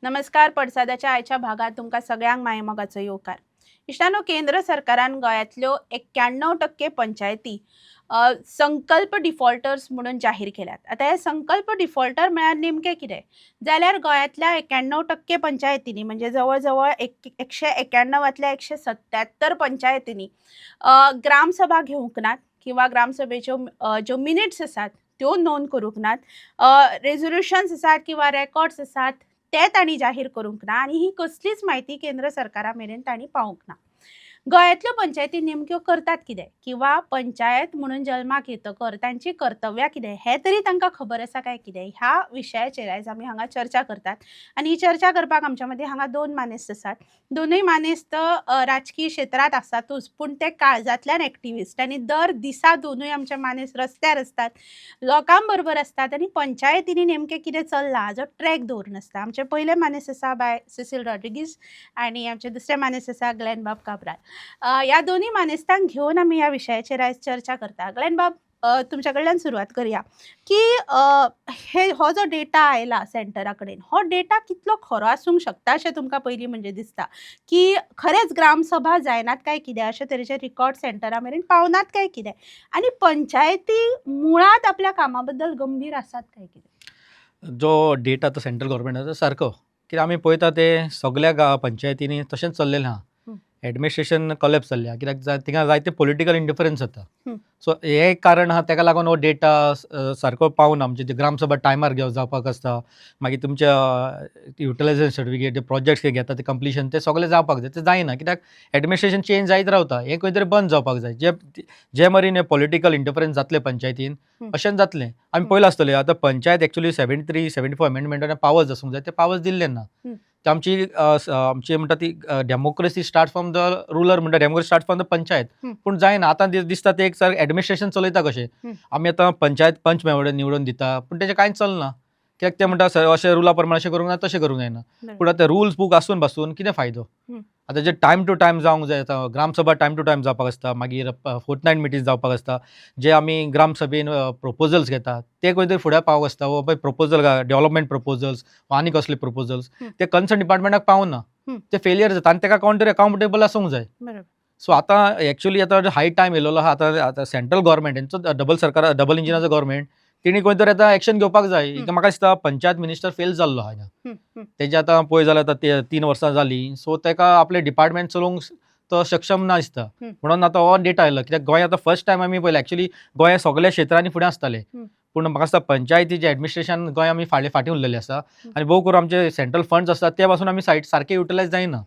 नमस्कार. पडसादाच्या आयच्या भागात तुमका सगळ्यांक मायमोगाचो येवकार. इश्टानो, केंद्र सरकारान गोंयांतल्यो 91% पंचायती संकल्प डिफॉल्टर्स म्हणून जाहीर केल्यात. आता हे संकल्प डिफॉल्टर म्हळ्यार नेमके कितें? जाल्यार गोंयांतल्या 91% पंचायतींनी म्हणजे जवळ 191तल्या 177 पंचायतींनी ग्रामसभा घेवंक नात किंवा ग्रामसभेच्यो ज्यो मिनिट्स आसात त्यो नोंद करूंक नात. रेझोल्युशन्स आसात किंवा रेकॉर्ड्स आसात ते तांणी जाहीर करूंक ना आनी ही कसलीच म्हायती केंद्र सरकारा मेरेन तांणी पावोवंक ना. गोंयांतल्यो पंचायती नेमक्यो करतात कितें किंवा पंचायत म्हणून जल्माक येतकर तांची कर्तव्यां कितें हें तरी तांकां खबर आसा काय कितें, ह्या विशयाचेर आयज आमी हांगा चर्चा करतात. आनी ही चर्चा करपाक आमच्या मदीं हांगा दोन मानेस्त आसात. दोनूय मानेस्त राजकीय क्षेत्रांत आसातूच, पूण ते काळजांतल्यान एक्टिविस्ट आनी दर दिसा दोनूय आमचे मानेस्त रस्त्यार आसतात, लोकां बरोबर आसतात आनी पंचायतींनी नेमकें कितें चल्लां हाजो ट्रॅक दवरून आसता. आमचे पयले मानेस्त आसा बाय सिसील रॉड्रिगीज आनी आमचे दुसरे मानेस्त आसा ग्लेन बाब काब्राल. या दोन्ही मानेस्तांक घेऊन आम्ही या विशयाचेर आयज चर्चा करता. ग्लेन बाब, तुमच्या कडल्यान सुरवात करूया की हो जो डेटा आयला सेंटरा कडेन, हो डेटा कितलो खरो आसूंक शकता अशें तुमकां पयलीं म्हणजे दिसता, की खरेंच ग्रामसभा जायनात काय कितें, अशे तरेचे रिकॉर्ड सेंटरा मेरेन पावनात काय कितें, आनी पंचायती मुळात आपल्या कामा बद्दल गंभीर आसात काय कितें? जो डेटा तो सेंट्रल गव्हर्मेंटाचो सारको, कित्याक आमी पळयता ते सगळ्या पंचायतींनी तशेंच चल्लेलें आहा. एडमिनिस्ट्रेशन कॉलेप्स जाल्लें आहा, कित्याक थिंगा जायते पॉलिटिकल इंडिफरन्स जाता. सो हे एक कारण आहा, तेका लागून हो डेटा सारको पावना. म्हणजे ते ग्रामसभा टायमार जावपाक आसता, मागीर तुमच्या युटिलायझेशन सर्टिफिकेट, प्रोजेक्ट्स घेता ते कंप्लिशन ते सगळें जावपाक जाय, ते जायना. कित्याक एडमिनिस्ट्रेशन चेंज जायत रावता, हें खंय तरी बंद जावपाक जाय. जे मरेन हे पॉलिटिकल इंटरफरन्स जातले पंचायतीन, अशेंच जातलें. आमी पयलें आसतलें आतां पंचायत एक्चुअली 73-74 अमेंडमेंटान पावर्स आसूंक जाय, ते पावर्स दिल्ले ना. ते आमची म्हणटा ती democracy start from the ruler, म्हणटा democracy start from the panchayat. पूण जायना. आतां दिसता ते एक सर एडमिनिस्ट्रेशन चलयता कशें. आमी आतां पंचायत पंच निवडून दिता, पूण तेजें कांयच चलना. कित्याक ते म्हणटा अशें रुला प्रमाणे अशें करूंक ना, तशें करूंक जायना. पूण आतां रुल्स बूक आसून पासून कितें फायदो? आतां जे टायम टू टायम जावंक जाय, आतां ग्रामसभा टायम टू टायम जावपाक आसता, मागीर फोर्टनायट मिटींग जावपाक आसता, जे आमी ग्रामसभेन प्रपोजल्स घेतात ते खंय तरी फुडें पावूंक आसता. वो पळय प्रपोजल डेव्हलपमेंट प्रपोजल्स वा आनी कसले प्रपोजल्स ते कन्सर्न डिपार्टमेंटाक पावना, ते फेलियर जाता आनी तेका कोण तरी अकाउंटेबल आसूंक जाय. सो आतां एक्चुअली आतां हाय टायम येयलेलो आहा. आतां सेंट्रल गव्हर्मेंट हेंचो डबल इंजिनाचो गव्हर्मेंट, तेणी खंय तरी आतां एक्शन घेवपाक जाय. म्हाका दिसता पंचायत मिनिस्टर फेल जाल्लो आहा. तेजे आतां पळय जाल्यार आतां 3 वर्सां जालीं. सो तेका आपले डिपार्टमेंट चलोवंक तो सक्षम ना दिसता. म्हणून आतां हो डेटा आयलो. कित्याक गोंय आतां फर्स्ट टायम आमी पळयलें, एक्चुअली गोंय सगळ्या क्षेत्रांनी फुडें आसतालें, पूण म्हाका दिसता पंचायतीचें एडमिनिस्ट्रेशन गोंय आमी फाटीं उरलेले आसा. आनी भोव करून आमचे सेंट्रल फंड्स आसतात ते पासून आमी सारके युटिलायज जायना.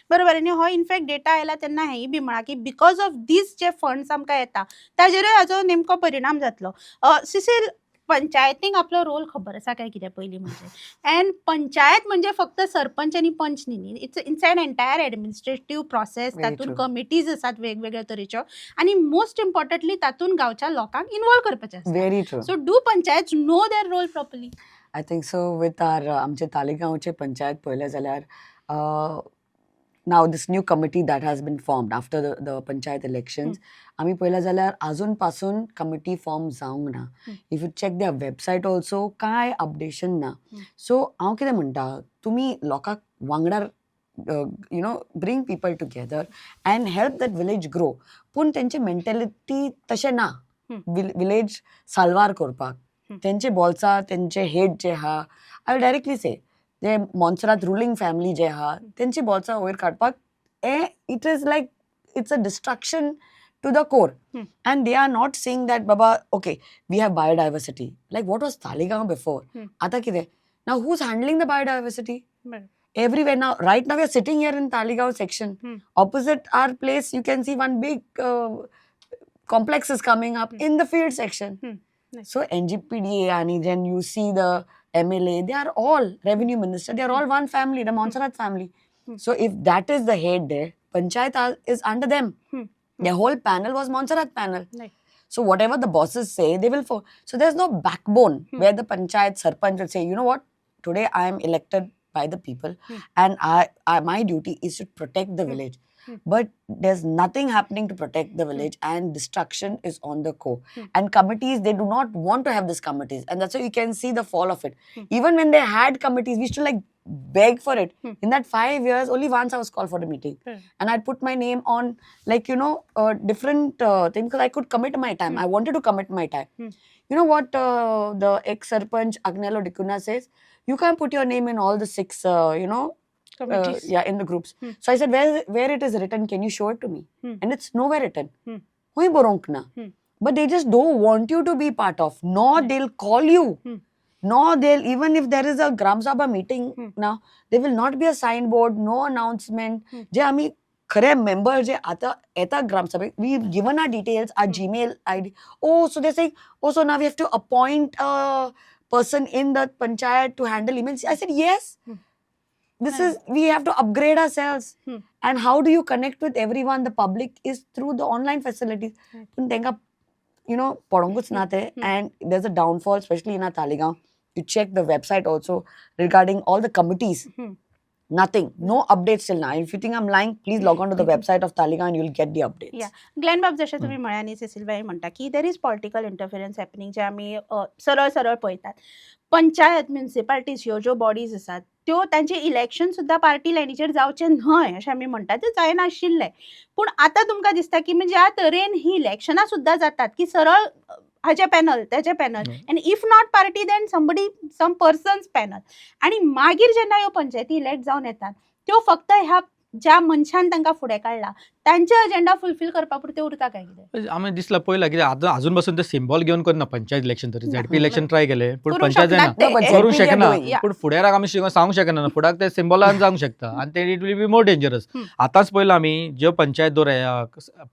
बरोबर. आनी हो इनफॅक्ट डेटा आयला तेन्ना हेंय बी म्हणा की बिकॉज ऑफ दीस जे फंड्स आमकां येता ताजेरूय हाजो नेमको परिणाम जातलो. सिसील, पंचायतींक आपलो रोल खबर आसा काय कितें पयलीं म्हणजे? एंड पंचायत म्हणजे फक्त सरपंच आनी पंच न्ही, it's an entire administrative process. तातूंत कमिटीज आसात वेगवेगळ्या तरेच्यो आनी मोस्ट इम्पॉर्टंटली तातूंत गांवच्या लोकांक इन्वॉल्व करपाचें आसता. Very true. So do panchayat know their role properly? I think so. With our आमचे तालिगांवचे पंचायत पळयलें जाल्यार now this new committee that has been formed after the panchayat elections, आमी पळयलें जाल्यार आजून पासून कमिटी फॉर्म जावंक ना. If you check their website also कांय अपडेशन ना. सो हांव कितें म्हणटा, तुमी लोकांक वांगडा bring people together and help that village grow. पूण तेंची मेंटॅलिटी तशें ना विलेज साल्वार करपाक. तेंचे बोल्सा, तेंचे हेड जे आहा, आय विल डायरेक्टली से जे मोन्सरात रुलींग फॅमिली जे आहा तेंची बोल्सां वयर काडपाक it is like it's a destruction to the core. And they are not saying that baba, okay, we have biodiversity, like what was Talegaon before. Ata kide now who's handling the biodiversity? Everywhere now, right now we are sitting here in Talegaon section. Opposite our place you can see one big complex is coming up in the field section. So NGPDA and then you see the MLA, they are all revenue minister, they are all one family, the Montserrat family. So if that is the head there, panchayat is under them. The whole panel was Montserrat panel. So whatever the bosses say, they will follow. So there's no backbone where the panchayat sarpanch will say, you know what, today I am elected by the people and my duty is to protect the village. But there's nothing happening to protect the village and destruction is on the core. And committees, they do not want to have these committees. And that's why you can see the fall of it. Even when they had committees, we used to like beg for it. Hmm. In that 5 years, only once I was called for a meeting. Hmm. And I'd put my name on, like, different things because I could commit my time. Hmm. I wanted to commit my time. Hmm. You know what the ex-Sarpanch Agnello Dikuna says? You can't put your name in all the 6, Committees. in the groups. Hmm. So I said, where it is written, can you show it to me? Hmm. And it's nowhere written. Hmm. Hui boronkna. Hmm. But they just don't want you to be part of. Nor Yeah. they'll call you. Hmm. Nor they'll, even if there is a Gram Sabha meeting Hmm. now, there will not be a signboard, no announcement. Hmm. जे आम्ही खरे member जे आता येतात ग्रामसभेत, we given our details, our Gmail ID. Oh, so they're saying, oh, so now we have to appoint a person in the panchayat to handle emails. I said, yes. Hmm. This Right. is, we have to upgrade ourselves. Hmm. And how do you connect with everyone? The public is through the online facilities. Right. पण त्यांना, पडोंगूच ना ते. And there's a downfall, especially in our Talegaon. You check the website also regarding all the committees. Hmm. Nothing. No updates till now. If you think I'm lying, please log on to the website of Talegaon and you'll get the updates. या Glenn बाब जशें तुमी म्हळ्या न्ही सेसिलबाई म्हणटा की there is political interference happening जे आमी सरळ सरळ पळयतात. पंचायत म्युनिसिपालिटीज ह्यो ज्यो बॉडीज आसात त्यो तांचे इलेक्शन सुद्दां पार्टी लायनीचेर जावचें न्हय अशें आमी म्हणटात ते जायनाशिल्लें. पूण आतां तुमकां दिसता की ज्या तरेन ही इलेक्शनां सुद्दां जातात की सरळ हाचे पॅनल तेचे panel and if not party then some persons panel आणि मागीर जेन्ना ह्यो पंचायती इलेक्ट जावन येतात त्यो फक्त ह्या ज्या मनशान तांकां फुडें काडला तांचे अजेंडा फुलफील करपा पुरते उरता काय कितें? आम्ही दिसला पळयला कितें आतां अजून पासून ते सिम्बॉल घेवन करना पंचायत इलेक्शन तरी ना. झेडपी इलेक्शन ट्राय केले पूण करूंक पंचायत शकनात जायना ते. No, but करूंक ZP they are शकना doing. Yeah. पूण फुडाराक आमी सांगूंक शकना ना फुडाक ते सिम्बॉलान जावंक शकता आनी ते it will be more dangerous. Hmm. आतांच पळयला आमी ज्यो पंचायत दवराया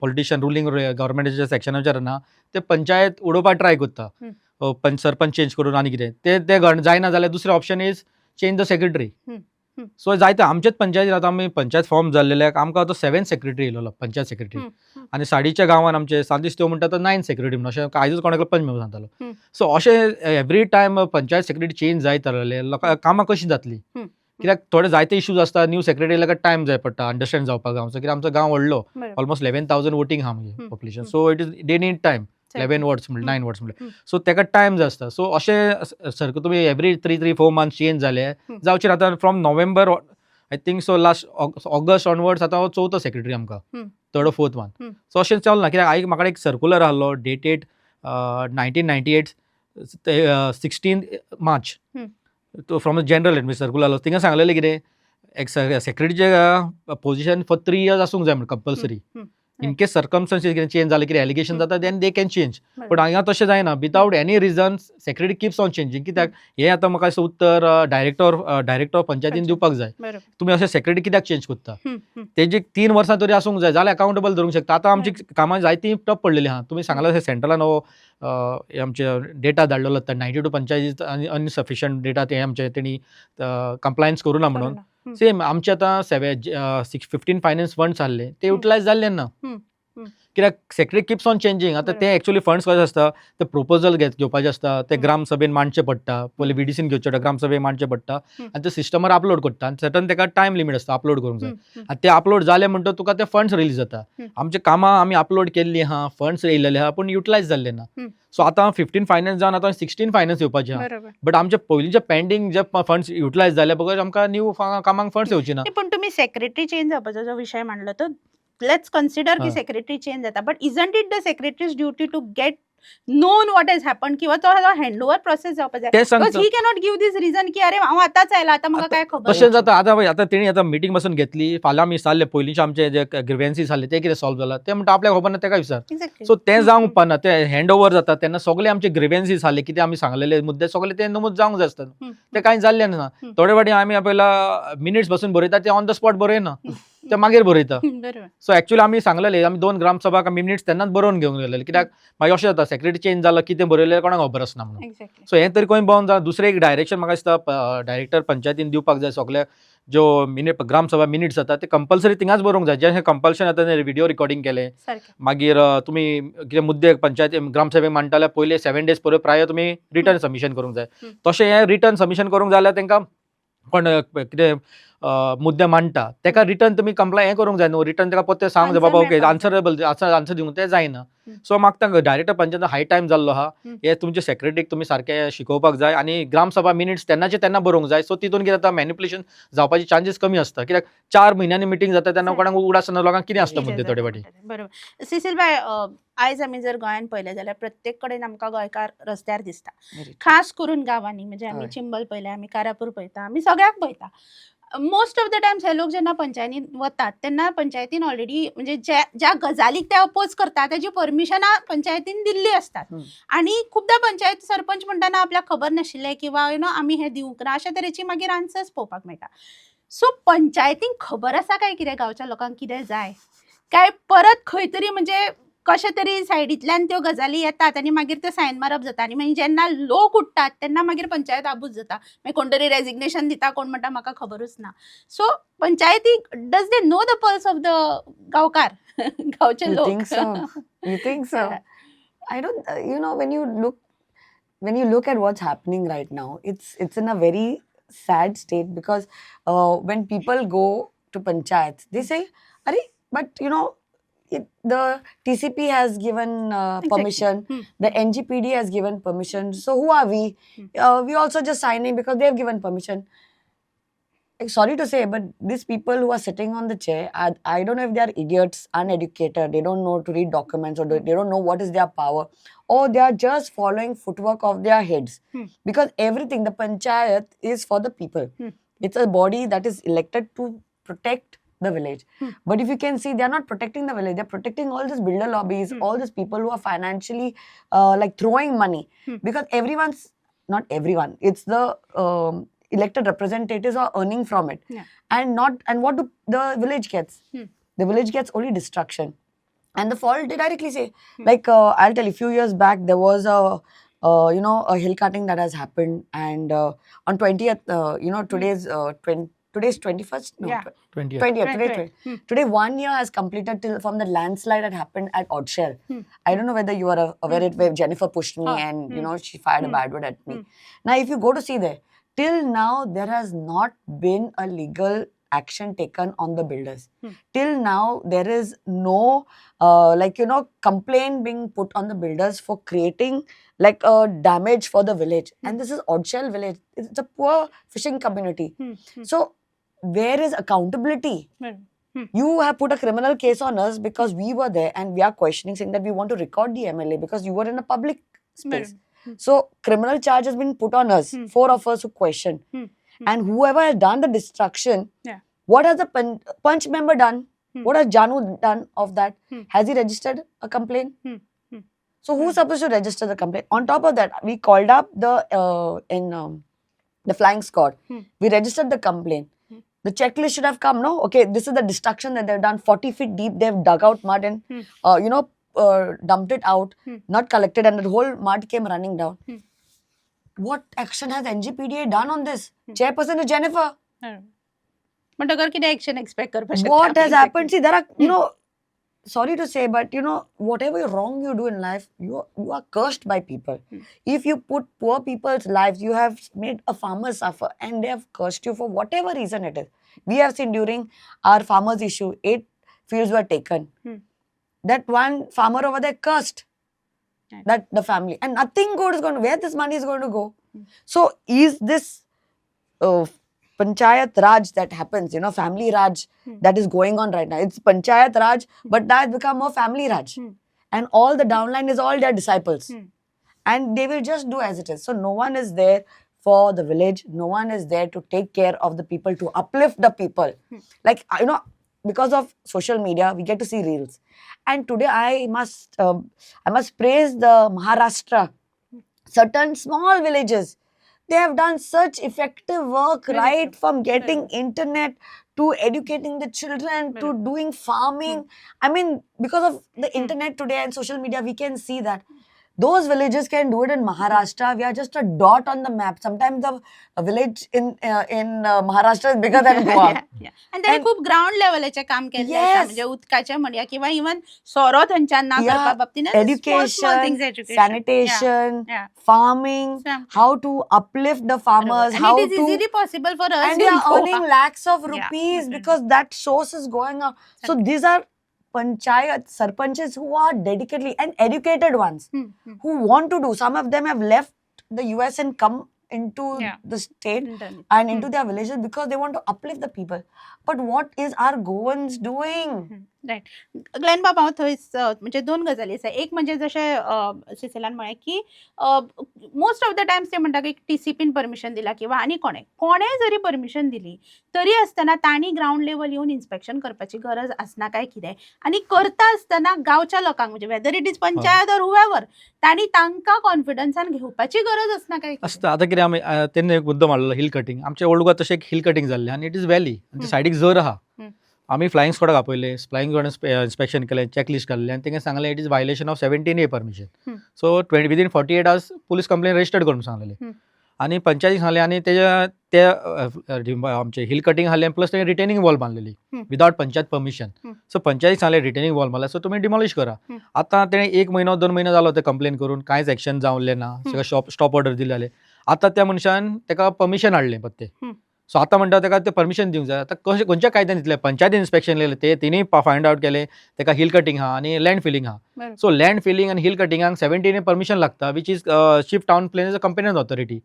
पॉलिटिशियन रुलींग गव्हर्मेंटाच्या सेक्शनाचेर ना ते पंचायत उडोवपाक ट्राय करता. सरपंच चेंज करून आनी कितें ते जायना जाल्यार दुसरें option is change the secretary. So जायते आमचेच पंचायतीन आतां आमी पंचायत फॉर्म जाल्लेल्याक आमकां आतां 7 सेक्रेटरी येयलो पंचायत सेक्रेटरी आनी साडीच्या गांवांत आमचे सांतिश त्यो म्हणटा तो 9 सेक्रेटरी म्हणून अशें आयजूच कोणाकडे पंच म्हणून सांगतालो. सो अशें every time panchayat secretary change जायत रावले लोकां कामां कशीं जातलीं कित्याक थोडे जायते इश्यूज आसता न्यू सेक्रेटरी येयल्या टायम जाय पडटा अंडरस्टँड जावपाक गांवचो कित्याक आमचो गांव व्हडलो ऑलमोस्ट 11,000 वोटींग आहा आमगे population. So it is they need time 11 words म्हणले 9 वर्ड्स म्हणले सो ताका टायम जाय आसता. सो अशें सारको तुमी एवरी 3-4 मंथ्स चेंज जाले जावचेर आतां from November I think so last August onwards आतां चवथो सेक्रेटरी आमकां 3rd or 4th month. So अशें चलना कित्याक म्हाका एक सर्कुलर आहलो dated 1998 16 March from general admission circular आहलो थिंगा सांगलेलें कितें एक सेक्रेटरीचे पोजिशन फॉर 3 years आसूंक जाय म्हणून कंपल्सरी. इन केस सर्कमस्टन्सीस कितें चेंज जाले कितें एलिगेशन जाता देन दे कॅन चेंज. पूण हांगा तशें जायना without any region secretary keeps on changing कित्याक हें आतां म्हाका दिसता उत्तर डायरेक्टर ऑफ पंचायतीन दिवपाक जाय. तुमी अशें सेक्रेटरी कित्याक चेंज करता तेजी 3 वर्सां तरी आसूंक जाय जाल्यार अकाउंटेबल धरूंक शकता. आतां आमची कामां जायतीं टप पडलेलीं आहा. तुमी सांगला सेंट्रलान आमचे डेटा धाडलेलो 92 पंचायती अनसफिशियंट डेटा ते आमचे तेणी कंप्लायन्स करूना म्हणून. सेम आमचे आतां 15 फायनान्स फंड्स आहले ते युटिलायज जाल्ले ना कित्याक सेक्रेटरी कीप्स ऑन चेंजींग. आतां ते एक्चुअली फंड्स कशें आसता ते प्रपोजल घेवपाचे आसता ते ग्रामसभेन मांडचे पडटा पयलीं VDCन घेवचे पडटा ग्रामसभेक मांडचे पडटा आनी ते सिस्टमार अपलोड करता आनी सर्टन ताका टायम लिमीट आसता अपलोड करूंक जाय. आनी ते अपलोड जाले म्हणटच तुका ते फंड्स रिलीज जाता. आमचे कामां आमी अपलोड केल्लीं आहा फंड्स येयलेले आहा पूण युटिलायज जाल्ले ना. सो आतां 15 फायनान्स जावन आतां 16 फायनान्स येवपाचे आहा बट आमचे पयलींचे पेंडींग जे फंड्स युटिलायज जाले बगर आमकां न्यू कामांक फंड्स येवचे ना. पण तुम्ही सेक्रेटरी चेंज जावपाचो जो विषय मांडलो तो लेट्स कन्सिडर की सेक्रेटरी चेंज जाता but isn't it the secretary's duty to get known what has happen किंवा तो हँडओव्हर प्रोसेस जावपाक जाय. ते सांगता. Because he cannot give this reason की अरे हांव आतांच आयला आतां म्हाका काय खबर तशें जाता. आतां तेणी आतां मिटींग बसून घेतली फाल्यां आमी विचारले पयलींचे आमचे जे ग्रिवेन्सीस आसले ते कितें सॉल्व जाला ते म्हणटा आपल्याक खबर ना तेका विचार. एक्झॅक्टली. सो ते जावंक उपना ते हँड ओव्हर जाता तेन्ना सगळे आमचे ग्रिवेन्सीस आसले कितें आमी सांगलेले मुद्दे सगळे ते नमूद जावंक जाय आसता ते कांय जाल्ले ना. थोडे फावटी आमी पयला मिनिट्स बसून बरयता ते ऑन द स्पॉट बरयना ते मागीर बरयता. बरोबर. सो एक्चुअली आमी सांगलेले आमी 2 ग्रामसभाक आमी मिनिट्स तेन्नाच बरोवन घेवंक गेलेले कित्याक मागीर अशें जाता सेक्रेटरी चेंज जालो कितें बरयलें कोणाक खबर आसना म्हणून. एक्झॅक्टली. सो हें तरी खंय भोंवन जाता. दुसरें एक डायरेक्शन म्हाका दिसता डायरेक्टर पंचायतीन दिवपाक जाय सगळे ज्यो ग्रामसभा मिनिट्स जाता ते कंपल्सरी थिंगाच बरोवंक जाय. जे कंपल्शन जाता ते व्हिडिओ रिकॉर्डिंग केलें सारकें. मागीर तुमी कितें मुद्दे पंचायती ग्रामसभेक मांडटा जाल्यार पयले 7 days प्रायर तुमी रिटर्न सबमिशन करूंक जाय. तशें हें रिटर्न सबमिशन करूंक जाय जाल्यार तांकां पण कितें मुद्दे मांडटा तेका रिटर्न तुमी कंप्लाय हें करूंक जाय न्हू, रिटर्न तेका परते सांग जाय Answer बाबा ओके मेळपाक आन्सरेबल आन्सर दिवंक ते जायना. सो म्हाका डायरेक्टर पंचायत हाय टायम जाल्लो आहा, हे तुमचे सेक्रेटरीक तुमी सारके शिकोवपाक जाय आनी ग्रामसभा मिनिट्स तेन्नाचे तेन्ना बरोवंक जाय. सो तितून कितें जाता मॅनिपुलेशन जावपाचे चान्सीस कमी आसता, कित्याक 4 म्हयन्यांनी मिटींग जाता तेन्ना कोणाक उगड आसतना लोकांक कितें आसता मुद्दे थोडे फाटी. बरोबर. सिसील बाय, आयज आमी जर गोंयान पळयलें जाल्यार प्रत्येक कडेन आमकां गोंयकार रस्त्यार दिसता, Very true. खास करून गांवांनी. म्हणजे आमी हय. चिंबल पळयलें, आमी कारापूर पळयता, आमी सगळ्याक पळयता. मोस्ट ऑफ द टायम्स हे लोक जेन्ना पंचायतीन वतात तेन्ना पंचायतीन ऑलरेडी म्हणजे ज्या गजालीक ते अपोज करता तेजी परमिशनां पंचायतीन दिल्ली असतात. हम्म. आणि खूबदां पंचायत सरपंच म्हणटाना आपल्याक खबर नाशिल्लें किंवा आमी हें दिवंक ना अशा तरेची मागीर आन्सर्स पळोवपाक मेळटा. सो पंचायतींक खबर आसा काय कितें गांवच्या लोकांक कितें जाय, काय परत खंय तरी म्हणजे कशे तरी सायडींतल्यान त्यो गजाली येतात आनी मागीर त्यो सायन मारप जाता आनी मागीर जेन्ना लोक उठतात तेन्ना मागीर पंचायत आबूज जाता, मागीर कोण तरी रेजिग्नेशन दिता, कोण म्हणटा म्हाका खबरूच ना. सो पंचायतीक does they know the pulse of the गांवकार गांवचे You लोक? think so? You think so? I don't. When you look at what's happening right now, it's in a very sad state because when people go to panchayats, they say, "Arey, but the TCP has given Exactly. permission, the NGPD has given permission. So who are we? We also just signing because they have given permission." Sorry to say, but these people who are sitting on the chair, I don't know if they are idiots, uneducated, they don't know to read documents, or they don't know what is their power, or they are just following footwork of their heads. Because everything, the panchayat is for the people. It's a body that is elected to protect the village. But if you can see, they are not protecting the village, they are protecting all these builder lobbies, all these people who are financially like throwing money. Because not everyone, it's the elected representatives are earning from it. Yeah. And what do the village gets? The village gets only destruction. And the fault, they directly say, like I'll tell you, a few years back there was a hill cutting that has happened, and on 20th, today's 21st, no, Yeah. 20th. 20th, Right, today, right. today 1 year has completed from the landslide that happened at Odshare. I don't know whether you are aware it, where Jennifer pushed me and she fired a bad word at me. Now if you go to see there, till now there has not been a legal action taken on the builders. Till now there is no complaint being put on the builders for creating like a damage for the village. And this is Odshell village, it's a poor fishing community. So where is accountability? You have put a criminal case on us because we were there and we are questioning, saying that we want to record the MLA because you were in a public space. So criminal charge has been put on us, 4 of us who questioned. And whoever has done the destruction, what has the punch member done? What has Janu done of that? Has he registered a complaint? So who's supposed to register the complaint? On top of that, we called up the flying squad. We registered the complaint. The checklist should have come, no? Okay, this is the destruction that they've done. 40 feet deep, they've dug out mud and, dumped it out, not collected, and the whole mud came running down. What action has NGPDA done on this? Chairperson is Jennifer. But अगर कितें action expect करपा शकता What has आमी? happened? See, there are, sorry to say, but whatever wrong you do in life, you are cursed by people. If you put poor people's lives, you have made a farmer suffer and they have cursed you for whatever reason it is. We have seen during our farmers issue, 8 fields were taken. That one farmer over there cursed that the family, and nothing good is going to, where this money is going to go. So is this Panchayat Raj that happens, family Raj that is going on right now. It's Panchayat Raj, but that has become more family Raj. And all the downline is all their disciples. And they will just do as it is. So no one is there for the village. No one is there to take care of the people, to uplift the people. Like, because of social media, we get to see reels. And today I must praise the Maharashtra. Certain small villages, they have done such effective work, right from getting internet to educating the children to doing farming. I mean, because of the internet today and social media, we can see that those villages can do it in Maharashtra. We are just a dot on the map. Sometimes the village in Maharashtra is bigger than Goa. आणि त्यांनी And- खूप ground लेवलचे काम केले Yes. म्हणजे उदकाचे म्हणया किंवा even सोरो थंयच्यान Yeah. करपा बाबतीन Education, sanitation, Yeah. farming, how to uplift the farmers, how it is to, easily possible for us and they in are Goa. earning lakhs of Yeah. rupees Mhm. because that source is going up. So these are panchayat sarpanches who are dedicatedly and educated ones Hmm, hmm. who want to do. Some of them have left the US and come into Yeah. the state Internet. and into their villages because they want to uplift the people. But what is our Goans doing? Right Glen बाबा हांव थंय म्हणजे दोन गजाली आसा एक म्हणजे जशें सिसेलान म्हळें की मोस्ट ऑफ द टायम्स ते म्हणटा की TCPन परमिशन दिला किंवा आनी कोणें जरी परमिशन दिली तरी आसतना तांणी ग्राउंड लेवल येवन इन्स्पेक्शन करपाची गरज आसना काय कितें आनी करता आसतना गांवच्या लोकांक म्हणजे whether it is panchayat or whoever तांणी तांकां कॉन्फिडन्सान घेवपाची गरज आसना काय कितें? आसता आतां कितें आमी तेन्ना एक मुद्दो मारलेलो हिल कटींग आमच्या ओल्ड गोवा तशें एक हिल कटींग जाल्लें आनी इट इज व्हॅली सायडीक झर आहा आमी फ्लायंग स्कॉडाक आपयले फ्लायंग स्कॉडान इन्स्पेक्शन केलें चॅकलिस्ट काडलें आनी तांकां सांगलें it is violation of 17A permission so within 48 hours police complaint registered करून सांगलेली आनी पंचायतीक सांगलें आनी ते आमचे हिल कटींग आहलें प्लस ते रिटेनिंग वॉल बांदलेली विदाउट पंचायत परमिशन सो पंचायतीक सांगलें रिटेनिंग वॉल मारला सो तुमी डिमॉलिश करा आतां तेणें 1 महिनो 2 महिनो जालो ते कंप्लेन करून कांयच एक्शन जावलें ना सगळें स्टॉप ऑर्डर दिली जालें आतां त्या मनशान ताका परमिशन हाडलें पत्ते सो आतां म्हणटा ताका ते परमिशन दिवंक जाय आतां कशें खंयच्या कायद्यान दितलें पंचायतीन इन्स्पेक्शन केलें ते तेणी फायंड आउट केलें ताका हिल कटींग आहा आनी लँड फिलींग आहा सो लँड फिलींग आनी हिल कटिंगाक 17A परमिशन लागता which is chief town planners companion authority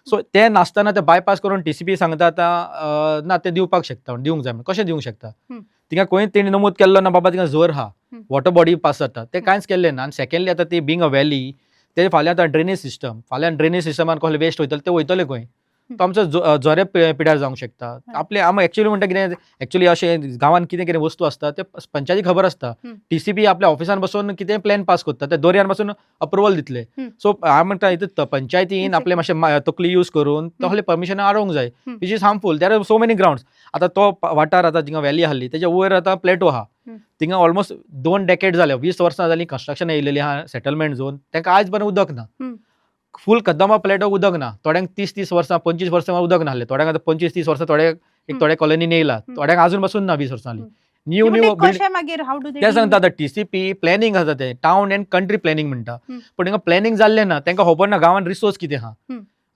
so ते नासतना ते बायपास करून TCP सांगता आतां ना ते दिवपाक शकता दिवंक जाय कशें दिवंक शकता तिका खंय तेणी नमूद केल्लो ना बाबा तिका जोर आहा वॉटर बॉडी पास जाता ते कांयच केल्लें ना आनी सेकंडली आतां ती बींग अ व्हॅली ते फाल्यां आतां ड्रेनेज सिस्टम फाल्यां ड्रेनेज सिस्टमान कसले वेस्ट वयतले ते वयतले खंय तो आमचो जोरे पिड्यार जावंक शकता आपले आमी एक्चुअली म्हणटा कितें एक्चुअली अशें गांवांत कितें कितें वस्तू आसता ते पंचायतीक खबर आसता TCP आपल्या ऑफिसान बसून कितें प्लॅन पास करता ते दर्यान बसून अप्रुवल दितले सो हांव म्हणटा इतू पंचायतीन आपले मातशें तकली यूज करून तसले परमिशन आडोवंक जाय which is harmful there are so many grounds आतां तो वाठार आतां थिंगा व्हॅली आहली तेच्या वयर आतां प्लेटो आहा थिंगा ऑलमोस्ट 2 डेकेड जाले 20 वर्सां जालीं कन्स्ट्रक्शन येयलेली आहा सेटलमेंट झोन तांकां आयज बरें उदक ना फूल कदंबा प्लेटो उदक ना थोड्यांक 30 वर्सां 25 वर्सां उदक नासलें थोड्यांक आतां 25-30 वर्सां थोड्या कॉलनीन येयला थोड्यांक अजून बसून ना 20 वर्सांनी न्यू कशें मागीर हाऊ डू ते सांगता आतां TCP प्लॅनिंग आसा ते टावन एंड कंट्री प्लॅनिंग म्हणटा पण तांकां प्लॅनिंग जाल्लें ना तांकां खबर ना गांवांत रिसोर्स कितें आहा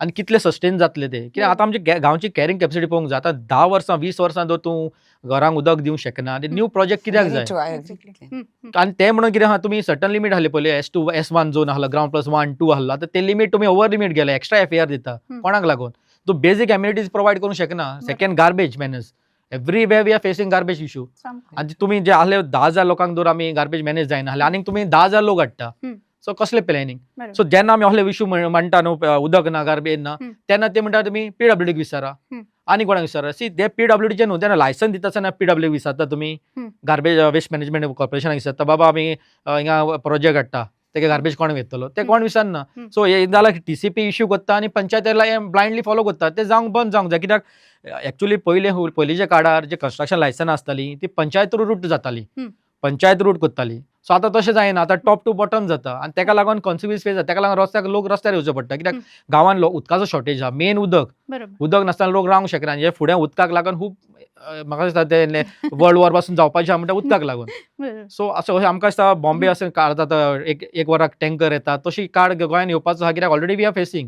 आनी कितले सस्टेन जातले ते कित्याक आतां आमचे गांवची कॅरिंग कॅपॅसिटी पळोवंक जाय आतां 10 वर्सां 20 वर्सां जर तूं घरांक उदक दिवंक शकना न्यू प्रोजेक्ट कित्याक Very जाय true, I agree. आणि ते म्हणून कितें आहा तुमी सर्टन लिमीट आहले पयले S2 S1 झोन आहला ग्राउंड प्लस 1 2 आहला तर ते लिमीट तुमी ओव्हर लिमीट गेले एक्स्ट्रा FAR दिता कोणाक लागून तूं बेसीक एम्युनिटीज प्रोवायड करूंक शकना second garbage manage everywhere we are facing garbage issue आनी तुमी जे आहले 10,000 लोकांक दर आमी गार्बेज मॅनेज जायना आहले आनी तुमी 10,000 लोक हाडटा सो कसले प्लॅनिंग सो जेन्ना आमी असले इश्यू म्हणटा न्हू उदक ना गार्बेज ना तेन्ना ते म्हणटा तुमी PWDक विचारा आनी कोणाक विचारा सी ते PWDचे न्हू तेन्ना लायसन दिता आसतना PWDक विचारता तुमी गार्बेज वेस्ट मॅनेजमेंट कॉर्पोरेशनाक विचारता बाबा आमी हिंगा प्रोजेक्ट हाडटा तेका गार्बेज कोण घेतलो ते कोण विचारना सो हे जाल्यार TCP इश्यू करता आनी पंचायतीला ब्लायंडली फॉलो करता ते जावंक बंद जावंक जाय कित्याक एक्चुअली पयलींच्या काळार जे कन्स्ट्रक्शन लायसन आसताली ती पंचायत रूट जाताली पंचायत रूट करताली सो आतां तशें जायना आतां टॉप टू बॉटम जाता आनी ताका लागून कॉन्सिक्वन्स फेस जाता ताका लागून लोक रस्त्यार येवचो पडटा कित्याक गांवांत उदकाचो शॉर्टेज आहा मेन उदक नासतना लोक रावंक शकना हे फुडें उदकाक लागून खूब म्हाका दिसता ते वर्ल्ड वॉर पासून जावपाचें म्हणटा उदकाक लागून सो असो आमकां दिसता बॉम्बे अशें काड जाता एक वराक टँकर येता तशी काड गोंयान येवपाचो आहा कित्याक ऑलरेडी वी आर फेसिंग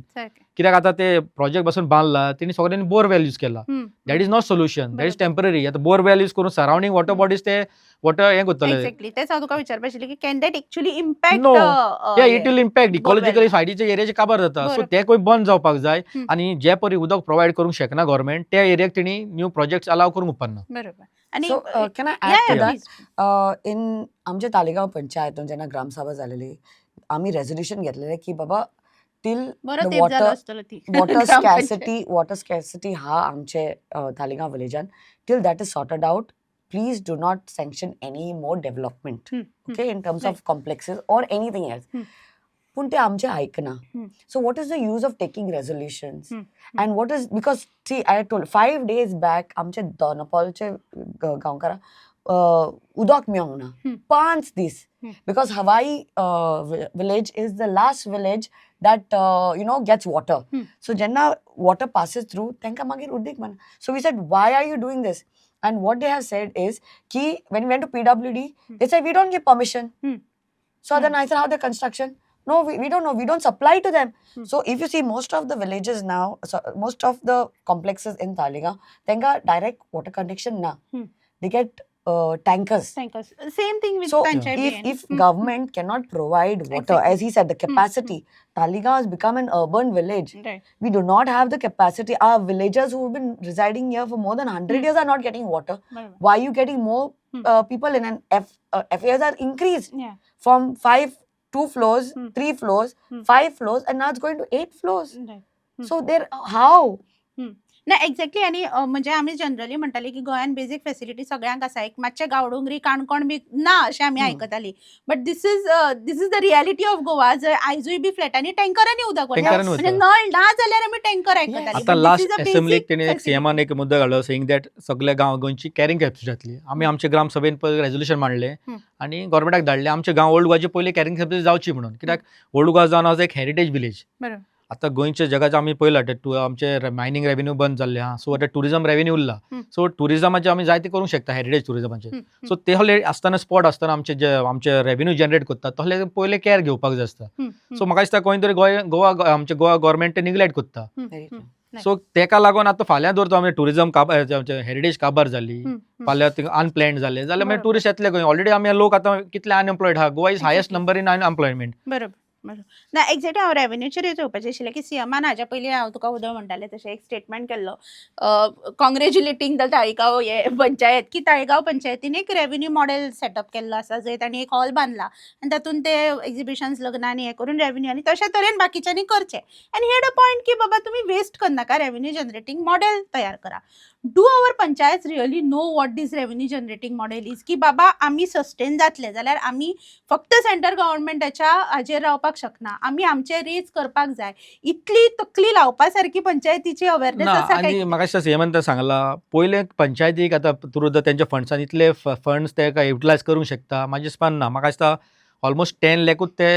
कित्याक आतां ते प्रोजेक्ट पासून बांदला तेणी सगळ्यांनी बोरवेल यूज केला that is not solution that is temporary आतां बोरवेल यूज करून सरावंडींग वॉटर बॉडीज ते वॉटर हें करतले एक्झॅक्टली तेच हांव तुका विचारपाक आशिल्लें की can that actually impact no या इट विल इम्पॅक्ट इकॉलॉजिकली सायडीचे एरियाचे काबार जाता सो ते खंय बंद जावपाक जाय आनी जे परी उदक प्रोवायड करूंक शकना गव्हर्नमेंट त्या एरियाक तेणी न्यू प्रोजेक्ट्स अलाव करूंक उपकारना बरोबर आणि So, can I add to that? In आमच्या तालिगांव पंचायतून जेन्ना ग्रामसभा जालेली आमी रेझोल्युशन घेतलेलें की बाबा टील बरो तेप जालो आसतलो ती वॉटर स्कॅसिटी हा आमचे तालिगांव विलेजान till that is sorted out please do not sanction any more development okay in terms of complexes or anything else पूण ते आमचे आयकना so what is the use of taking resolutions and what is because see I told 5 days back आमचे दोनापावलचे गांवकारां Udok Myeongna, Hmm. 5 dis. Because Hawaii village is the last village that gets water. So jenna water passes through, tenka magir udik man. So we said, why are you doing this? And what they have said is, when we went to PWD, they said we don't give permission. So then I said, how the construction? No, we don't know. We don't supply to them. So if you see most of the villages now, most of the complexes in Talegaon, tenka direct water connection na. They get tankers. Same thing with So Panchayat if government cannot provide water, Exactly. as he said, the capacity, Talegaon has become an urban village. Right. We do not have the capacity. Our villagers who have been residing here for more than 100 years are not getting water. Barabar. Why are you getting more people in? And FAIs are increased Yeah. from 2 floors, 3 floors, 5 floors, and now it's going to 8 floors. Right. So there, how? ना exactly आणि म्हणजे आम्ही generally म्हणटाली की गोंयान basic facility सगळ्यांक आसा एक मातशे गांवडोंगरी काणकोण बी ना अशें आमी आयकताली but this is the reality of Goa जंय आयजूय बी फ्लॅटांनी टँकरांनी उदक वता टँकरांनी म्हणजे वता. नळ ना जाल्यार आमी टँकर आयकताली आता लास्ट असेंब्लीक तेणी एक सीएमान एक मुद्दो घालो सेईंग दॅट सगळे गांव गोंयची कॅरिंग कॅपेसिटी जातली. आमी आमच्या ग्राम सभेन पळय रेझोल्युशन मांडलें आनी गव्हर्मेंटाक धाडलें आमचे गांव ओल्ड गोवाचे पयलीं कॅरिंग कॅपेसिटी जावची म्हणून. कित्याक ओल्ड गोवा जावन आज एक हेरिटेज विलेज. बरोबर. आता गोंयच्या जगाचे आमी पळयलां आमचे मायनींग रेव्हेन्यू बंद जाल्ले आहा. सो आतां टुरिझम रेव्हेन्यू उरला. सो टुरिझमाचे आमी जायते करूंक शकता हेरिटेज टुरिझमाचे. सो ते हले आसतना स्पॉट आसतना आमचे रेव्हेन्यू जनरेट करतात तसले पयले कॅर घेवपाक जाय आसता. सो म्हाका दिसता खंय तरी आमचे गोवा गव्हर्मेंट निग्लेक्ट करता. Very true. सो तेका लागून आतां फाल्यां जर तो आमी टुरिझम हेरिटेज काबार जाली फाल्यां थिंग अनप्लॅन्ड जालें जाल्यार मागीर टुरिस्ट येतले गोंय. ऑलरेडी आमी लोक आतां कितले अनएम्प्लॉयड आहा. Goa is highest number in unemployment. बरोबर बरोबर ना एक्झॅक्टली हांव रेव्हेन्यूचेर येवपाचें आशिल्लें की सीएमान हाच्या पयलीं हांव तुका उदक म्हणटालें तशें एक स्टेटमेंट केल्लो कॉंग्रेच्युलेटिंग द ताळीगांव पंचायत की ताळीगांव पंचायतीन एक रेव्हेन्यू मॉडेल सेटअप केल्लो आसा जंय तांणी एक हॉल बांदला आनी तातूंत ते एक्झिबिशन्स लग्नांनी हें करून रेव्हेन्यू आनी तशे तरेन बाकीच्यांनी करचें. आनी हेड अ पॉयंट की बाबा तुमी वेस्ट करनाका रेव्हेन्यू जनरेटींग मॉडेल तयार करा. Do our panchayat really know what this revenue generating model is की बाबा आमी सस्टेन जातले जाल्यार आमी फक्त सेंटर गव्हर्मेंटाच्या हाजेर रावपाक शकना. आमी आमचे रेज करपाक जाय. इतली तकली लावपा सारकी पंचायतीची अवेअरनेस ना आसा काय? आनी म्हाका दिसता सीएमान सांगलां पयले पंचायतीक आतां थ्रू तेंच्या फंड्सान इतले फंड्स ते युटिलायज करूंक शकता म्हाजे हिसपान ना. म्हाका दिसता ऑलमोस्ट 10 लाखूच ते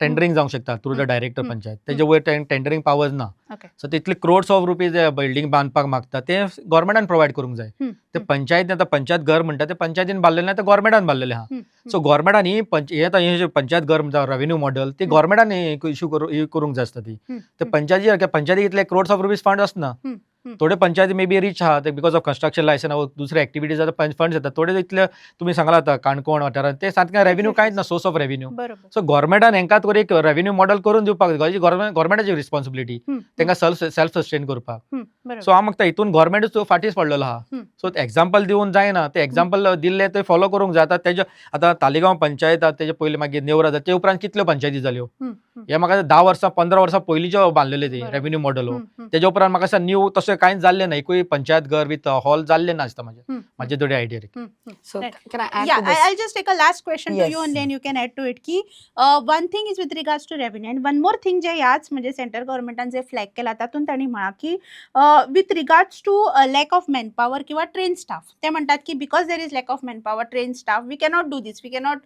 टेंडरिंग जावंक शकता थ्रू द डायरेक्टर पंचायत. तेजे वयर टेंडरिंग पावर्स ना. Okay. So title crores of rupees building बांदपाक मागता ते गव्हर्मेंटान प्रोवायड करूंक जाय. ते पंचायतीन आतां पंचायत घर म्हणटा ते पंचायतीन बांदलेले ना ते गव्हर्मेंटान बांदलेले आहा. सो गव्हर्मेंटान ही हे पंचायत घर म्हणटा रेव्हेन्यू मॉडेल ती गव्हर्मेंटान इश्यू करूंक जाय आसता ती. ते पंचायतीक इतले क्रोड्स ऑफ रुपीज फंड आसना. थोडे पंचायती मे बी रिच आहा ते बिकॉज ऑफ कन्स्ट्रक्शन लायसन दुसरे एक्टिविटीज फंड्स येतात. थोडे इतले तुमी सांगला आतां काणकोण वाठारांत ते सारकें रेव्हेन्यू कांयच ना सोर्स ऑफ रेव्हेन्यू. बरोबर. सो गव्हर्मेंटान हेंकात एक रेव्हेन्यू मॉडेल करून दिवपाक गव्हर्मेंटाची रिस्पॉन्सिबिलिटी तेंका सेल्फ सस्टेन करपाक. बरोबर. सो हांव मागता हितून गव्हर्मेंटूच फाटीच पडलेलो आहा. सो एक्झाम्पल दिवन जायना. ते एक्झाम्पल दिल्ले ते फॉलो करूंक जाय. आतां तालिगांव पंचायत तेजे पयलीं मागीर नेवरा ते उपरांत कितल्यो पंचायती जाल्यो. हे म्हाका 10 वर्सां 15 वर्सां पयलींच्यो बांदलेले ते रेव्हेन्यू मॉडेल. तेजे उपरांत म्हाका दिसता न्यू तशें कांयच जाल्लें ना. एकूय पंचायत घर विथ हॉल जाल्लें ना दिसता म्हाजे थोडी idea. So Right. can I add Yeah, to this? I'll just take a last question to Yes. you and then you can add to it की one thing is with regards to revenue and one more thing जे याच म्हणजे central गव्हर्नमेंटान जे flag केला तातूंत तांणी म्हणा की with regards to lack of manpower किंवा ट्रेन स्टाफ ते म्हणतात की because there is lack of manpower train staff we cannot do this we cannot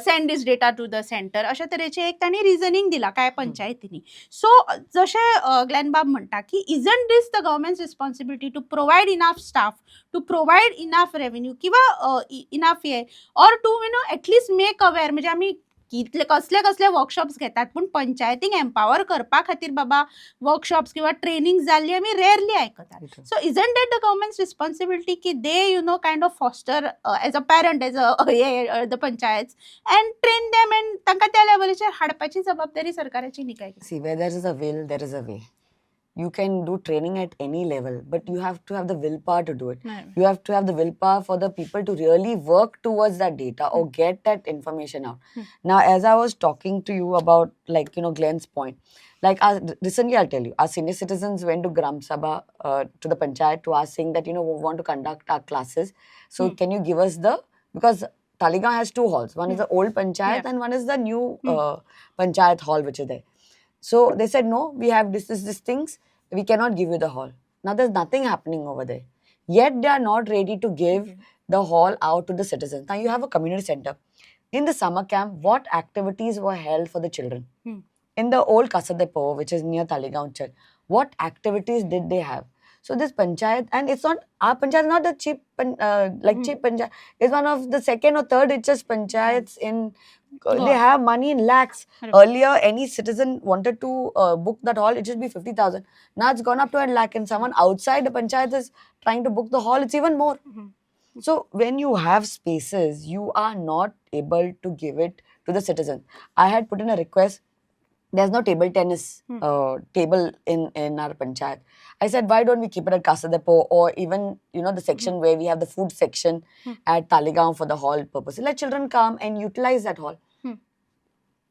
send this data to the centre अशा तरेचे एक तांणी रिझनिंग दिला काय पंचायतींनी. सो जशे ग्लेन बाब म्हणटा की isn't this the government's responsibility to provide enough staff to provide enough revenue किंवा इनफ हे or to at least make aware म्हणजे आमी कितले कसले वर्कशॉप्स घेतात पूण पंचायतींक एम्पावर करपा खातीर बाबा वर्कशॉप्स किंवा ट्रेनिंग जाल्ली आमी रेअरली आयकतात. So isn't that the government's responsibility की they kind of foster as a parent as a the panchayat and train them and तांकां त्या लेवलीचेर हाडपाची जबाबदारी सरकाराची न्ही काय? See, where there is a will, there is a way. You can do training at any level, but you have to have the willpower to do it. You have to have the willpower for the people to really work towards that data or get that information out. Now, as I was talking to you about, Glenn's point, recently I'll tell you, our senior citizens went to Gram Sabha, to the panchayat to ask, saying that, we want to conduct our classes. So can you give us because Talegaon has 2 halls. One is the old panchayat and one is the new panchayat hall, which is there. So they said, no, we have this things. We cannot give you the hall. Now there's nothing happening over there. Yet they are not ready to give the hall out to the citizens. Now you have a community center. In the summer camp, what activities were held for the children? In the old Casa de Po, which is near Talegaon Church, what activities did they have? So this panchayat, and it's not, our panchayat is not a cheap, cheap panchayat. It's one of the second or third richest panchayats in, Goa. they have money in lakhs. Correct. Earlier, any citizen wanted to book that hall, it should be 50,000. Now it's gone up to 1 lakh, and someone outside the panchayat is trying to book the hall, it's even more. So when you have spaces, you are not able to give it to the citizens. I had put in a request. There's no table tennis table in our panchayat. I said, why don't we keep it at Casa de Po, or even, the section where we have the food section at Talegaon for the hall purpose. Let children come and utilize that hall.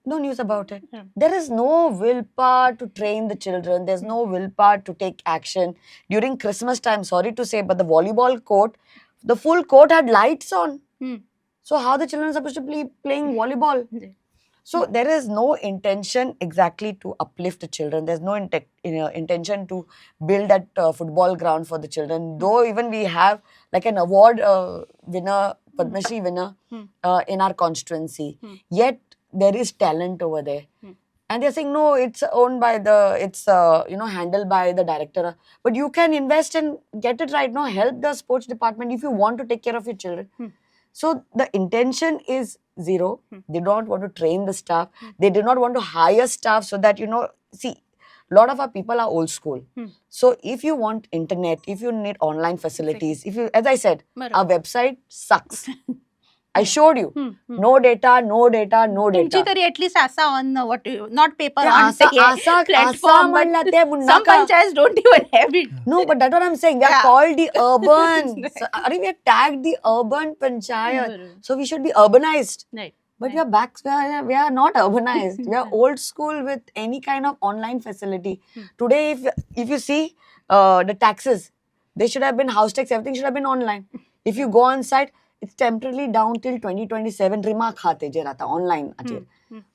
No news about it. Yeah. There is no willpower to train the children. There's no willpower to take action. During Christmas time, sorry to say, but the volleyball court, the full court had lights on. So how the children are supposed to be playing volleyball? So there is no intention exactly to uplift the children. There's no intention to build that football ground for the children. Though even we have like an award winner, Padma Shri winner in our constituency. Yet there is talent over there. And they're saying, no, it's owned by it's handled by the director. But you can invest and get it right now. Help the sports department if you want to take care of your children. So the intention is zero. They don't want to train the staff. They do not want to hire staff so that, see, a lot of our people are old school. So if you want internet, if you need online facilities, as I said, our website sucks. I showed you. No data, no data, no तुमची data. तरी at least असा on not paper Yeah, on असा म्हणला ते Munna some का. panchayats don't even have it. No, but that's what I'm saying. We are Yeah. called the urban. Right. So, we are tagged the urban panchayat. बरोबर. So we should be urbanized. Right. But we are back. We are not urbanized. We are old school with any kind of online facility. Today, if you see the taxes, they should have been house tax. Everything should have been online. If you go on site, it's temporarily down till 2027. Rima khate je rata online.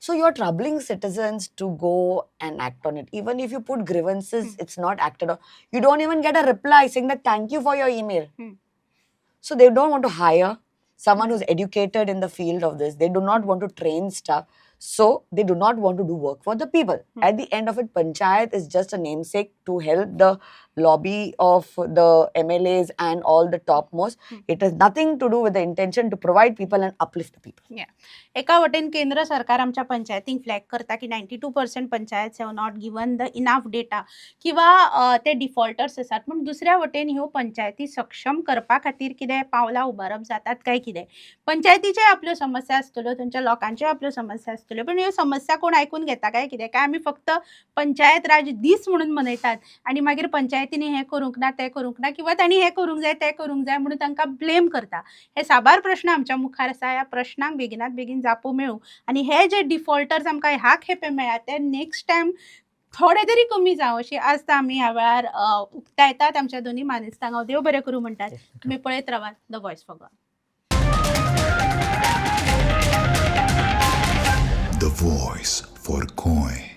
So you're troubling citizens to go and act on it. Even if you put grievances, it's not acted on. You don't even get a reply saying that thank you for your email. So they don't want to hire someone who's educated in the field of this. They do not want to train staff. So they do not want to do work for the people. At the end of it, panchayat is just a namesake to help the lobby of the MLAs and all the topmost. It has nothing to do with the intention to provide people and uplift the people. एका वटेन केंद्र सरकार आमच्या पंचायतींक flag करता की 92% panchayat have not given the enough data किंवा ते defaulters आसात, पूण दुसऱ्या वटेन ह्यो पंचायती सक्षम करपा खातीर कितें पावलां उबारप जातात काय कितें? पंचायतीचे आपल्यो समस्या आसतल्यो, तांच्या लोकांच्यो आपल्यो समस्या आसतल्यो, पण ह्यो समस्या कोण आयकून घेता काय कितें? काय आमी फक्त पंचायत राज दीस म्हणून मनयतात आनी मागीर पंचायतींनी हें करूंक ना, तें करूंक ना, किंवा तांणी हें करूंक जाय, तें करूंक जाय म्हणून तांकां ब्लेम करता. हे साबार प्रश्न आमच्या मुखार आसा. ह्या प्रश्नांक बेगिनात बेगीन जापो मेळूं आनी हे जे डिफॉल्टर्स आमकां ह्या खेपे मेळ्ळा ते नेक्स्ट टायम थोडे तरी कमी जावं अशी आस्त आमी ह्या वेळार उक्तायतात. आमच्या दोन्ही मानेस्तांक हांव देव बरें करूं म्हणटात. तुमी पळयत रावात the voice for Goa. The Voice for Goa.